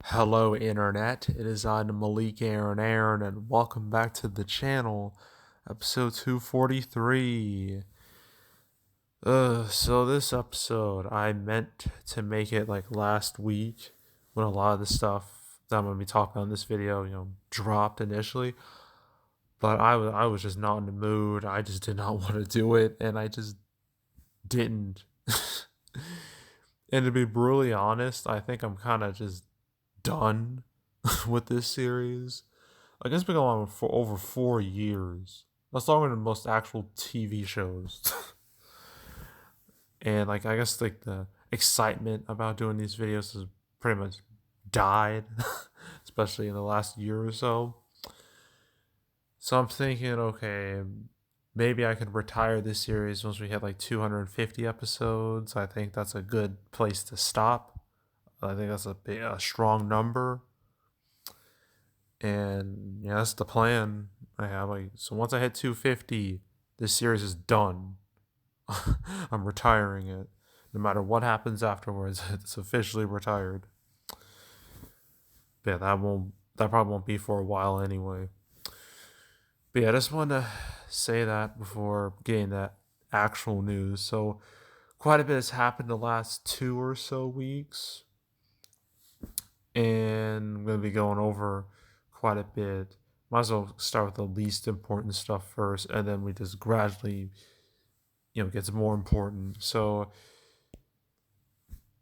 Hello, Internet. It is I, Malik Aaron, and welcome back to the channel, episode 243. So this episode, I meant to make it like last week when a lot of the stuff that I'm going to be talking about in this video, dropped initially. But I was just not in the mood. I just did not want to do it, and I just didn't. And to be brutally honest, I think I'm kind of just done with this series. Like it's been going on for over 4 years. That's longer than most actual TV shows. And like I guess like the excitement about doing these videos has pretty much died, especially in the last year or so. So I'm thinking, okay, maybe I could retire this series once we hit like 250 episodes. I think that's a good place to stop. I think that's a strong number. And yeah, that's the plan I have. Like, so once I hit 250, this series is done. I'm retiring it. No matter what happens afterwards, it's officially retired. But yeah, that probably won't be for a while anyway. But yeah, I just want to say that before getting that actual news. So quite a bit has happened the last 2 or so weeks, and I'm gonna be going over quite a bit. Might as well start with the least important stuff first, and then we just gradually, gets more important. So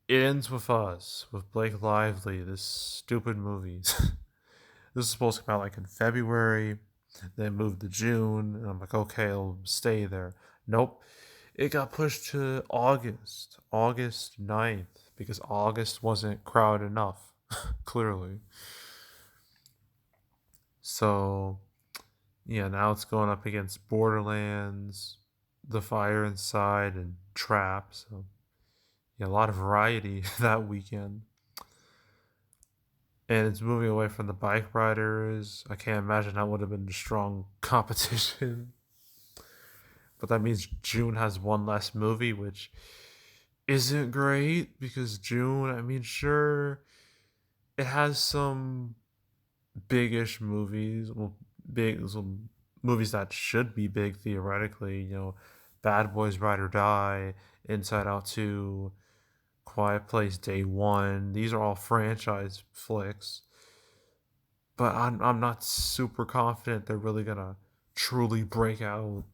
it ends with us, with Blake Lively, this stupid movie. This is supposed to come out like in February, then moved to June, and I'm like, okay, I'll stay there. Nope. It got pushed to August 9th, because August wasn't crowded enough, clearly. So, yeah, now it's going up against Borderlands, The Fire Inside, and Trap. So, yeah, a lot of variety that weekend. And it's moving away from the bike riders. I can't imagine that would have been a strong competition. But that means June has one less movie, which isn't great because June, I mean, sure, it has some big-ish movies, some movies that should be big theoretically. Bad Boys Ride or Die, Inside Out 2, Quiet Place Day One. These are all franchise flicks, but I'm not super confident they're really gonna truly break out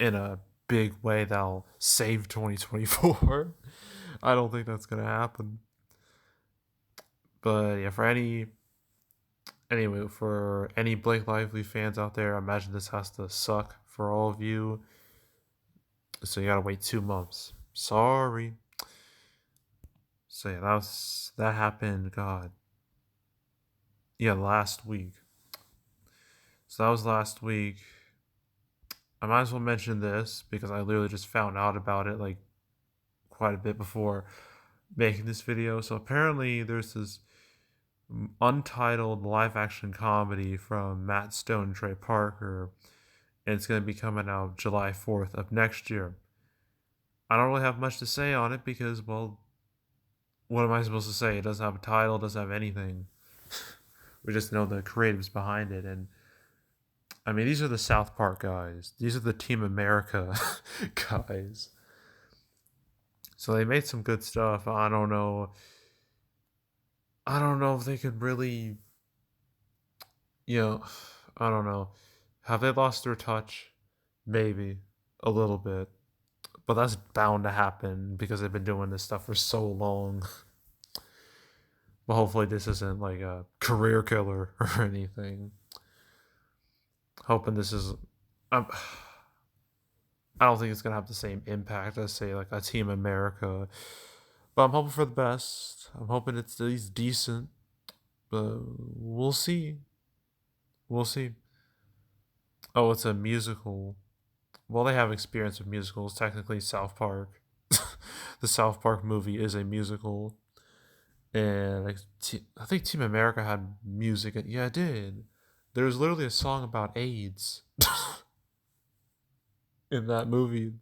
in a big way that'll save 2024. I don't think that's gonna happen. But yeah, for any Blake Lively fans out there, I imagine this has to suck for all of you. So you gotta wait 2 months. Sorry. So yeah, that happened. God, yeah, last week. So that was last week. I might as well mention this because I literally just found out about it like quite a bit before making this video. So apparently there's this untitled live action comedy from Matt Stone and Trey Parker, and it's going to be coming out July 4th of next year. I don't really have much to say on it because, well, what am I supposed to say? It doesn't have a title, it doesn't have anything. We just know the creatives behind it. And I mean, these are the South Park guys, these are the Team America guys. So they made some good stuff. I don't know. I don't know if they could really, you know, I don't know. Have they lost their touch? Maybe a little bit. But that's bound to happen because they've been doing this stuff for so long. But hopefully this isn't like a career killer or anything. Hoping this is. I'm, I don't think it's gonna have the same impact as say like a Team America. But I'm hoping for the best. I'm hoping it's at least decent. But we'll see. We'll see. Oh, it's a musical. Well, they have experience with musicals. Technically, South Park. The South Park movie is a musical. And like, I think Team America had music. Yeah, it did. There was literally a song about AIDS in that movie.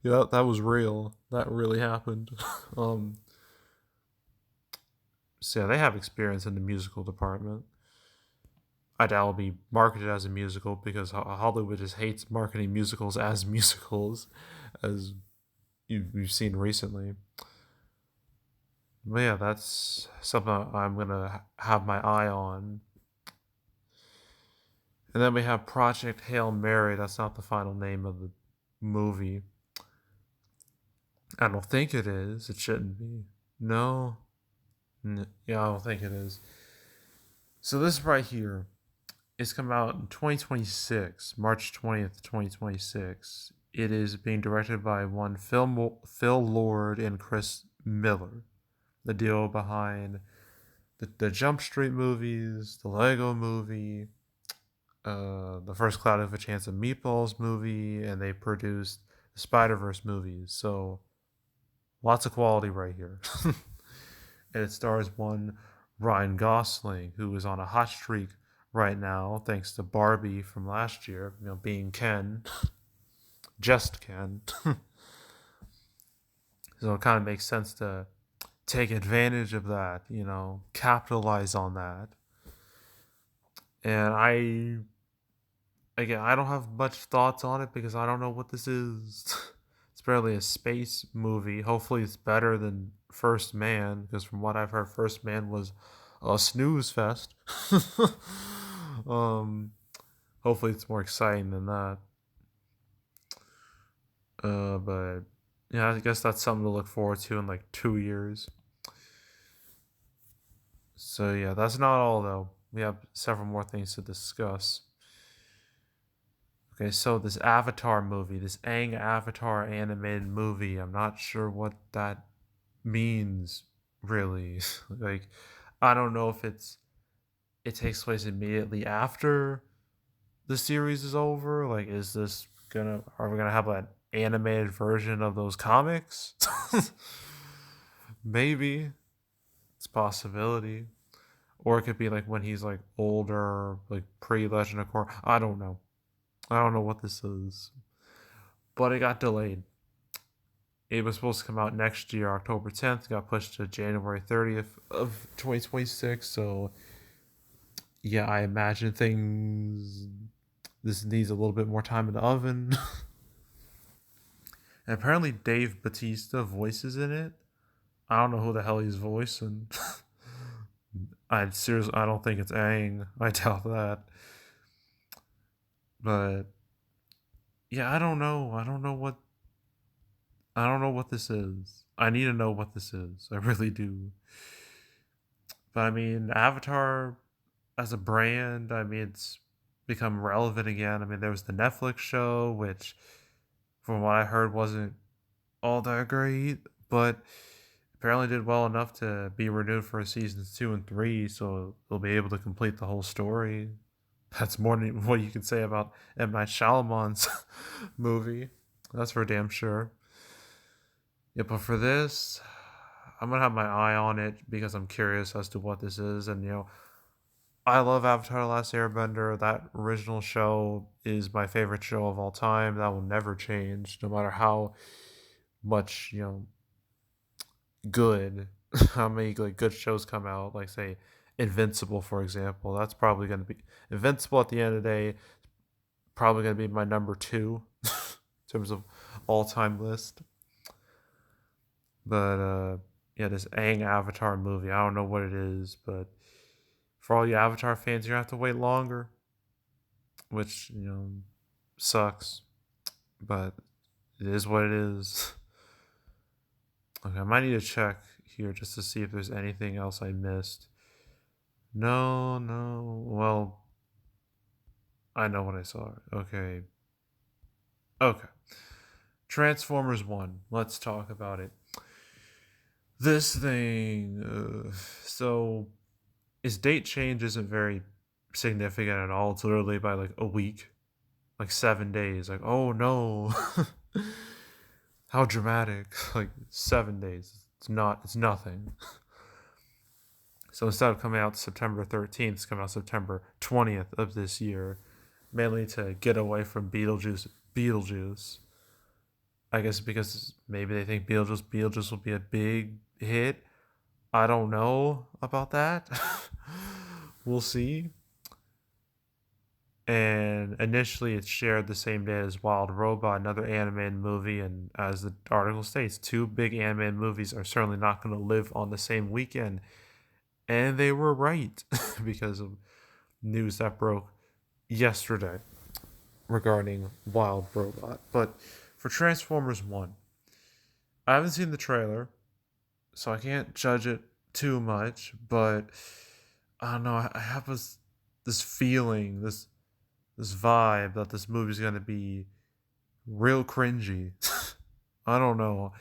Yeah, that was real. That really happened. um, So yeah, they have experience in the musical department. I doubt it'll be marketed as a musical because Hollywood just hates marketing musicals as musicals, as you've seen recently. But yeah, that's something I'm gonna have my eye on. And then we have Project Hail Mary. That's not the final name of the movie. I don't think it is. It shouldn't be. No. Yeah, I don't think it is. So this right here is coming out in 2026, March 20th, 2026. It is being directed by one Phil Lord and Chris Miller. The deal behind the Jump Street movies, the Lego movie, the first Cloud of a Chance of Meatballs movie, and they produced the Spider Verse movies. So lots of quality right here. And it stars one Ryan Gosling, who is on a hot streak right now, thanks to Barbie from last year, being Ken, just Ken. So it kind of makes sense to take advantage of that, capitalize on that. And again, I don't have much thoughts on it because I don't know what this is. It's barely a space movie. Hopefully, it's better than First Man because from what I've heard, First Man was a snooze fest. um, Hopefully, it's more exciting than that. But yeah, I guess that's something to look forward to in like 2 years. So yeah, that's not all though. We have several more things to discuss. Okay, so this Avatar movie, this Aang Avatar animated movie, I'm not sure what that means really. Like, I don't know if it takes place immediately after the series is over. Like, is this gonna are we gonna have an animated version of those comics? Maybe it's a possibility, or it could be like when he's like older, like pre Legend of Korra. I don't know. I don't know what this is, but it got delayed. It was supposed to come out next year, October 10th. Got pushed to January 30th of 2026. So yeah, I imagine things. This needs a little bit more time in the oven. And apparently, Dave Batista voices in it. I don't know who the hell he's voicing. I don't think it's Aang. I doubt that. But yeah, I don't know. I don't know what this is. I need to know what this is. I really do. But I mean, Avatar as a brand, I mean, it's become relevant again. I mean, there was the Netflix show, which, from what I heard, wasn't all that great, but apparently did well enough to be renewed for seasons 2 and 3, so they'll be able to complete the whole story. That's more than what you can say about M. Night Shyamalan's movie. That's for damn sure. Yeah, but for this, I'm gonna have my eye on it because I'm curious as to what this is, and I love Avatar: The Last Airbender. That original show is my favorite show of all time. That will never change, no matter how much good, how many like good shows come out. Like say Invincible, for example. That's probably going to be Invincible at the end of the day. Probably going to be my number two in terms of all time list. But yeah, this Aang Avatar movie. I don't know what it is, but for all you Avatar fans, you have to wait longer, which sucks, but it is what it is. Okay, I might need to check here just to see if there's anything else I missed. No, no. Well, I know what I saw. Okay. Okay. Transformers 1. Let's talk about it. This thing. So, its date change isn't very significant at all. It's literally by like a week, like 7 days. Like, oh no. How dramatic. Like 7 days. It's nothing. So instead of coming out September 13th, it's coming out September 20th of this year, mainly to get away from Beetlejuice. I guess because maybe they think Beetlejuice will be a big hit, I don't know about that. We'll see. And initially, it's shared the same day as Wild Robot, another animated movie. And as the article states, two big animated movies are certainly not going to live on the same weekend. And they were right because of news that broke yesterday regarding Wild Robot. But for Transformers 1, I haven't seen the trailer, so I can't judge it too much. But I don't know. I have this feeling, this vibe that this movie's gonna be real cringy. I don't know.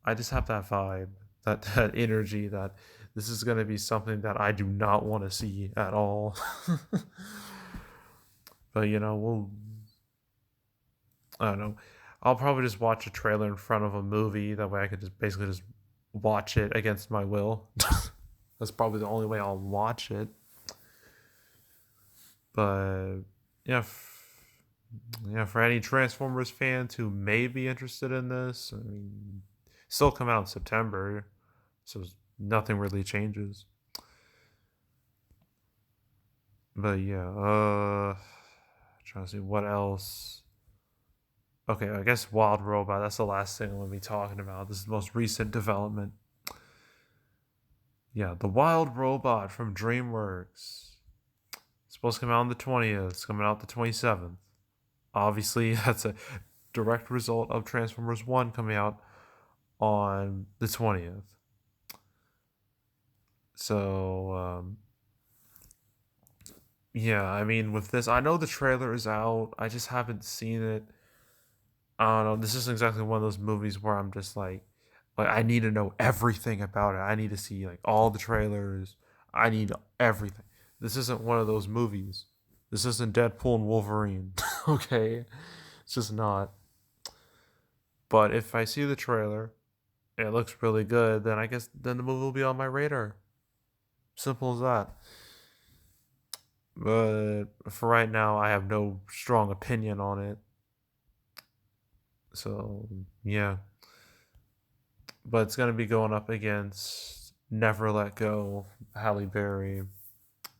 I just have that vibe, that energy that this is gonna be something that I do not want to see at all. But I don't know. I'll probably just watch a trailer in front of a movie. That way, I could just basically just watch it against my will. That's probably the only way I'll watch it. But yeah, yeah, for any Transformers fans who may be interested in this, I mean, still come out in September, so nothing really changes. But yeah, trying to see what else. Okay, I guess Wild Robot. That's the last thing I'm gonna be talking about. This is the most recent development. Yeah, the Wild Robot from DreamWorks. It's supposed to come out on the 20th. It's coming out the 27th. Obviously, that's a direct result of Transformers 1 coming out on the 20th. So, yeah, I mean, with this, I know the trailer is out. I just haven't seen it. I don't know. This isn't exactly one of those movies where I'm just like I need to know everything about it. I need to see like all the trailers. I need everything. This isn't one of those movies. This isn't Deadpool and Wolverine. Okay, it's just not. But if I see the trailer and it looks really good, then I guess then the movie will be on my radar. Simple as that. But for right now, I have no strong opinion on it. So yeah, but it's gonna be going up against Never Let Go, Halle Berry, and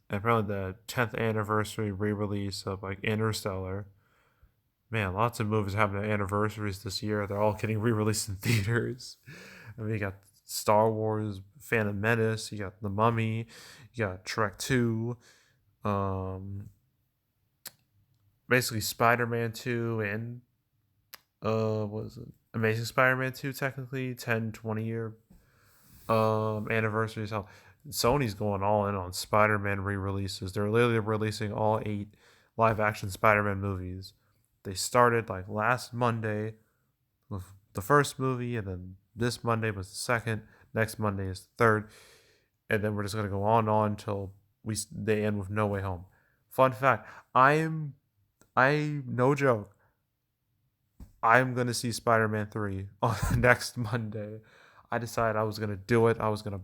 apparently the 10th anniversary re-release of like Interstellar. Man, lots of movies having anniversaries this year. They're all getting re-released in theaters. I mean, you got Star Wars, Phantom Menace, you got The Mummy, you got Trek 2, um, basically Spider-Man 2 and what was it? Amazing Spider-Man 2 technically 10, 20 year anniversaries. How Sony's going all in on Spider-Man re-releases. They're literally releasing all 8 live action Spider-Man movies. They started like last Monday with the first movie, and then this Monday was the second. Next Monday is the third, and then we're just gonna go on until they end with No Way Home. Fun fact: I no joke. I'm gonna see Spider-Man 3 on next Monday. I decided I was gonna do it. I was gonna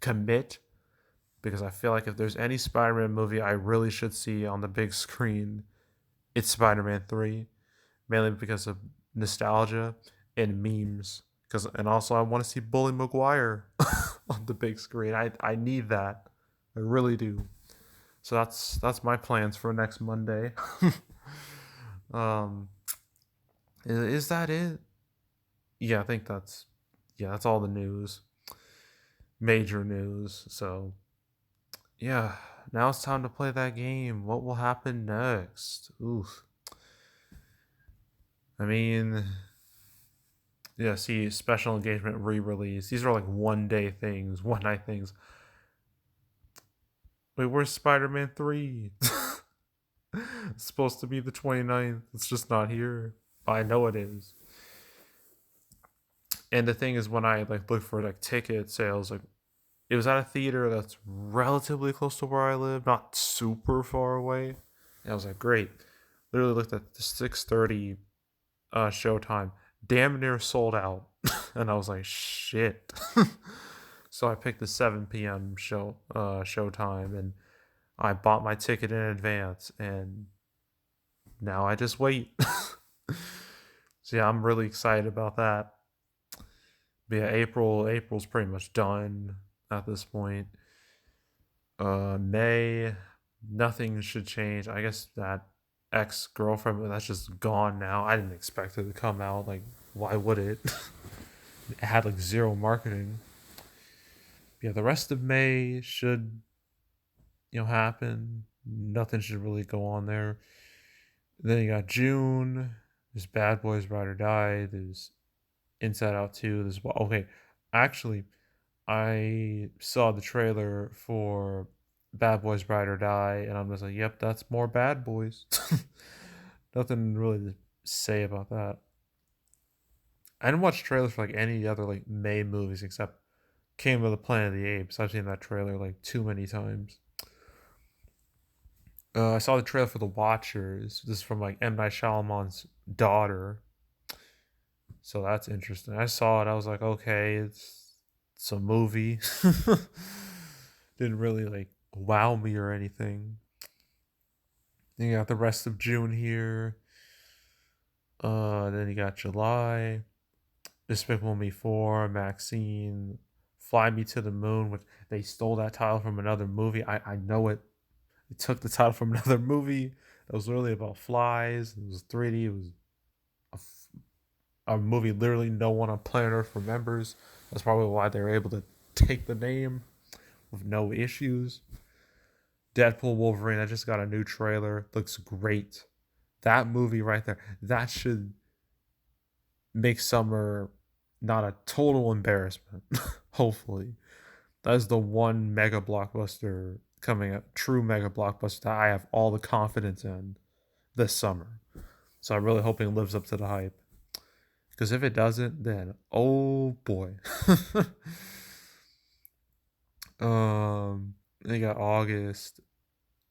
commit because I feel like if there's any Spider-Man movie I really should see on the big screen, it's Spider-Man 3, mainly because of nostalgia and memes. Because and also I want to see Bully Maguire on the big screen. I need that. I really do. So that's my plans for next Monday. um, is that it? Yeah, I think that's all the news, major news. So yeah, now it's time to play that game. What will happen next? Oof. I mean, yeah. See, special engagement re-release. These are like 1 day things, 1 night things. Wait, where's Spider-Man 3? It's supposed to be the 29th. It's just not here. I know it is. And the thing is, when I like look for like ticket sales, like it was at a theater that's relatively close to where I live, not super far away. And I was like, great. Literally looked at the 6:30 showtime, damn near sold out, and I was like, shit. So I picked the 7 p.m. showtime, and I bought my ticket in advance, and now I just wait. So yeah, I'm really excited about that Yeah, April's pretty much done at this point. May, nothing should change. I guess that ex girlfriend, that's just gone now. I didn't expect it to come out. Like, why would it? It had like zero marketing. Yeah, the rest of May should happen. Nothing should really go on there. Then you got June. There's Bad Boys Ride or Die. There's Inside Out 2. There's okay. Actually, I saw the trailer for Bad Boys Ride or Die, and I'm just like, yep, that's more Bad Boys. Nothing really to say about that. I didn't watch trailers for like any other like May movies except Came of the Planet of the Apes. I've seen that trailer like too many times. I saw the trailer for The Watchers. This is from like M. Night Shyamalan's daughter. So that's interesting. I saw it. I was like, okay, it's a movie. Didn't really like wow me or anything. Then you got the rest of June here. Then you got July. Despicable Me 4, Maxine, Fly Me to the Moon, which they stole that title from another movie. I know it. They took the title from another movie that was literally about flies. It was 3D. It was a movie literally no one on planet Earth remembers. That's probably why they were able to take the name with no issues. Deadpool Wolverine, I just got a new trailer. Looks great. That movie right there, that should make summer not a total embarrassment. Hopefully. That is the one mega blockbuster coming up, true mega blockbuster that I have all the confidence in this summer. So I'm really hoping it lives up to the hype. Because if it doesn't, then oh boy. They got August.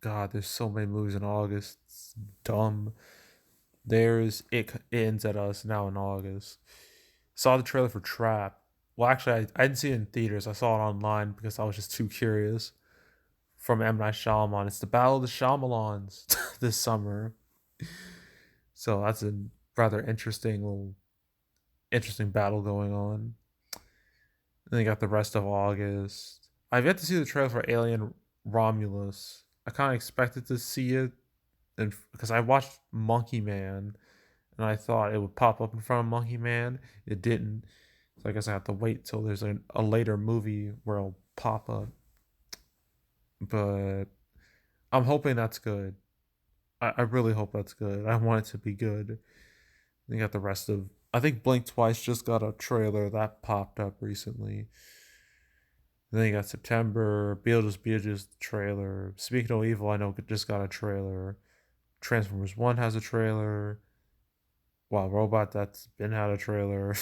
God, there's so many movies in August. It's dumb. There's It Ends at Us now in August. Saw the trailer for Trap. Well, actually, I didn't see it in theaters. I saw it online because I was just too curious. From M. Night Shyamalan. It's the Battle of the Shyamalans this summer. So that's a rather interesting battle going on. Then you got the rest of August. I've yet to see the trailer for Alien Romulus. I kind of expected to see it, and because I watched Monkey Man, and I thought it would pop up in front of Monkey Man. It didn't. So I guess I have to wait till there's a later movie where it'll pop up. But I'm hoping that's good. I really hope that's good. I want it to be good. Then you got the rest of. I think Blink Twice just got a trailer that popped up recently. And then you got September, Beetlejuice trailer. Speak No Evil, I know just got a trailer. Transformers 1 has a trailer. Wow, Robot, that's been had a trailer.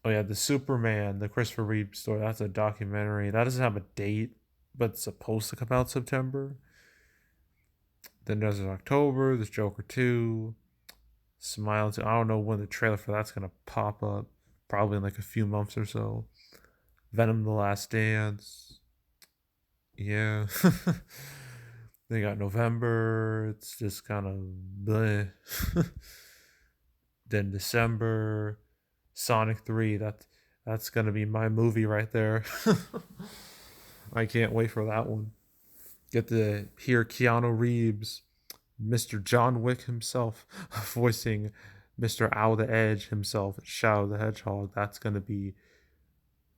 Oh yeah, the Superman, the Christopher Reeve story, that's a documentary. That doesn't have a date, but it's supposed to come out September. Then there's October, there's Joker 2, Smile 2. I don't know when the trailer for that's gonna pop up. Probably in like a few months or so. Venom The Last Dance. Yeah. They got November. It's just kind of bleh. Then December. Sonic 3. That's gonna be my movie right there. I can't wait for that one. Get to hear Keanu Reeves, Mr. John Wick himself, voicing Mr. Owl the Edge himself, Shadow the Hedgehog. That's gonna be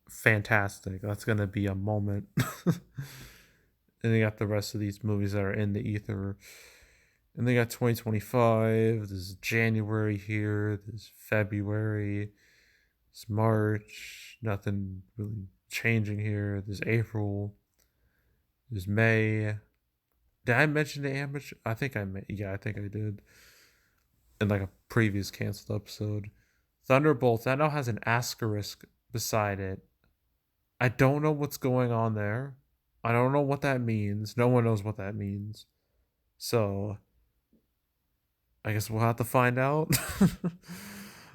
fantastic. That's gonna be a moment. And they got the rest of these movies that are in the ether. And they got 2025. There's January here. There's February. It's March. Nothing really changing here. There's April. There's May. Did I mention the amateur? I think I may. Yeah, I think I did. In like a previous canceled episode. Thunderbolts. That now has an asterisk beside it. I don't know what's going on there. I don't know what that means. No one knows what that means. So I guess we'll have to find out.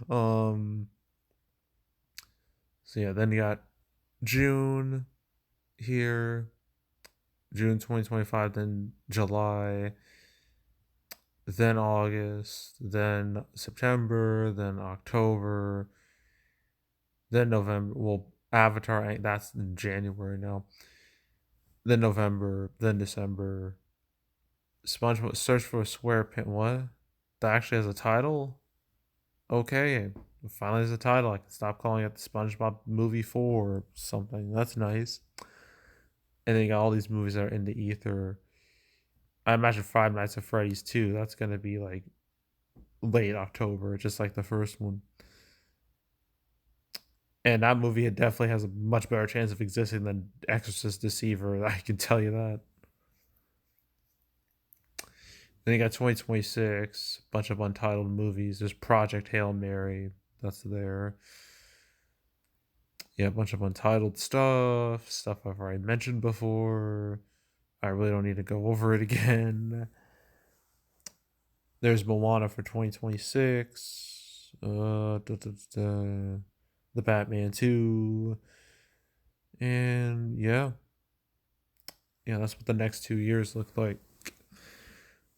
um so yeah, then you got June here. June 2025, then July, then August, then September, then October, Then November, well, Avatar Aang, that's in January now. Then November, then December. SpongeBob Search for a SquarePants. What? That actually has a title? Okay, finally there's a title. I can stop calling it the SpongeBob Movie 4 or something. That's nice. And then you got all these movies that are in the ether. I imagine Five Nights at Freddy's 2. That's going to be like late October, just like the first one. And that movie, it definitely has a much better chance of existing than Exorcist Deceiver. I can tell you that. Then you got 2026, bunch of untitled movies. There's Project Hail Mary. That's there. Yeah, a bunch of untitled stuff I've already mentioned before. I really don't need to go over it again. There's Moana for 2026. The Batman 2. And yeah, that's what the next 2 years look like.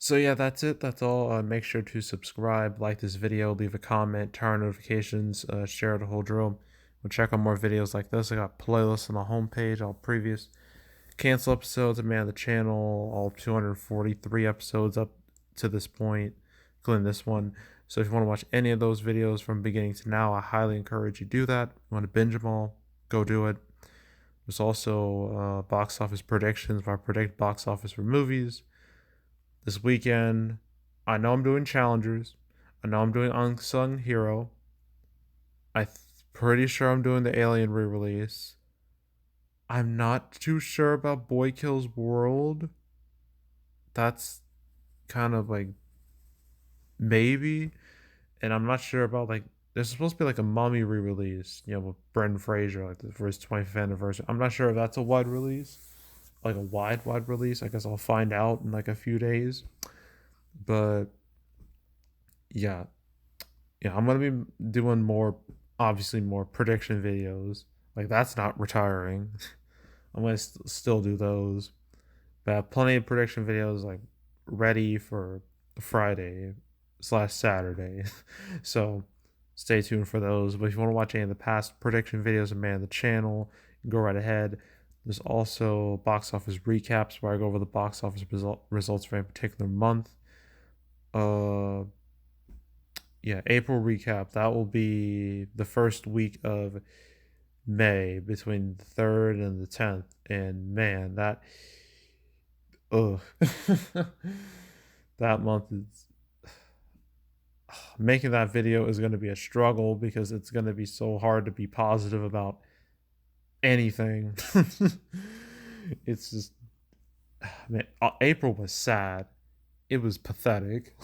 So yeah, that's it. That's all. Make sure to subscribe, like this video, leave a comment, turn on notifications, share the whole drill. We'll check out more videos like this. I got playlists on the homepage, all previous cancel episodes, man, the channel, all 243 episodes up to this point, including this one. So if you want to watch any of those videos from beginning to now, I highly encourage you do that. You want to binge them all, go do it. There's also box office predictions, where I predict box office for movies. This weekend, I know I'm doing Challengers. I know I'm doing Unsung Hero. Pretty sure I'm doing the Alien re-release. I'm not too sure about Boy Kills World. That's kind of like maybe. And I'm not sure about like there's supposed to be like a Mummy re-release, with Brendan Fraser, like for his 25th anniversary. I'm not sure if that's a wide release, like a wide release. I guess I'll find out in like a few days. But yeah, I'm gonna be doing more, obviously more prediction videos. Like that's not retiring. I'm gonna still do those, but I have plenty of prediction videos like ready for Friday/Saturday. So stay tuned for those. But if you want to watch any of the past prediction videos of Man the channel, go right ahead. There's also box office recaps where I go over the box office results for a particular month. April recap. That will be the first week of May, between the 3rd and the 10th. And man, ugh. That month is making that video is going to be a struggle because it's going to be so hard to be positive about anything. It's just, man, April was sad. It was pathetic.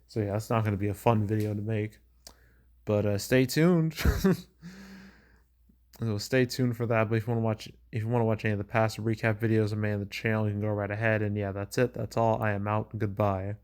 So yeah, it's not going to be a fun video to make. But stay tuned. So stay tuned for that. But if you want to watch any of the past recap videos of Man the channel, you can go right ahead. And yeah, that's it. That's all. I am out. Goodbye.